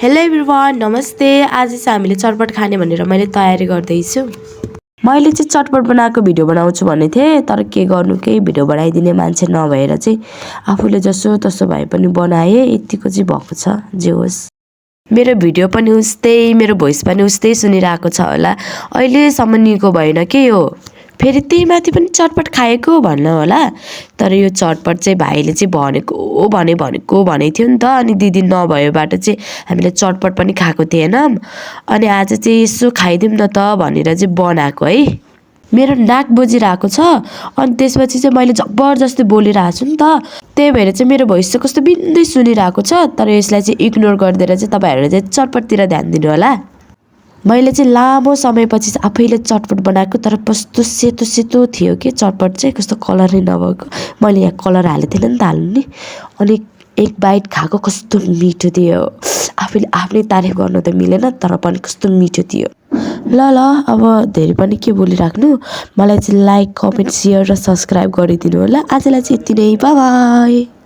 Hello everyone, नमस्ते। आज चाहिँ हामीले चटपट खाने भनेर मैले तयारी गर्दैछु। मैले चाहिँ चटपट बनाएको भिडियो बनाउँछु भन्ने थिएँ, तर के गर्नु, केही भिडियो बनाइदिने मान्छे नभएर चाहिँ आफूले जसो तसो भए पनि बनाएँ। यतिको चाहिँ भएको छ। जे होस्, मेरो भिडियो पनि उस्तै, मेरो भोइस पनि उस्तै सुनिरहेको छ होला। अहिलेसम्म निको भएन के हो, फेरि त्यही माथि पनि चटपट खाएको भन्नु होला। तर यो चटपट चाहिँ भाइले चाहिँ भनेको थियो नि त। अनि दिदी नभएबाट चाहिँ हामीले चटपट पनि खाएको थिएनौँ। अनि आज चाहिँ यसो खाइदिउँ न त भनेर चाहिँ बनाएको है। मेरो नाक बजिरहेको छ, अनि त्यसपछि चाहिँ मैले जबरजस्ती बोलिरहेको छु नि त। त्यही भएर चाहिँ मेरो भोइस चाहिँ कस्तो बिन्दै सुनिरहेको छ। तर यसलाई चाहिँ इग्नोर गरिदिएर चाहिँ तपाईँहरूले चाहिँ चटपटतिर ध्यान दिनु होला। मैले चाहिँ लामो समयपछि चाहिँ आफैले चटपट बनाएको, तर कस्तो सेतो सेतो थियो कि चटपट चाहिँ, कस्तो कलरै नभएको। मैले यहाँ कलर हालेको थिएन नि त हाल्नु नि। अनि एक बाइट खाएको कस्तो मिठो थियो। आफैले आफ्नै तारिफ गर्न त मिलेन, तर पनि कस्तो मिठो थियो। ल अब धेरै पनि के बोलिराख्नु। मलाई चाहिँ लाइक, कमेन्ट, सेयर र सब्सक्राइब गरिदिनु होला। आजलाई चाहिँ यति नै, बाई बाई।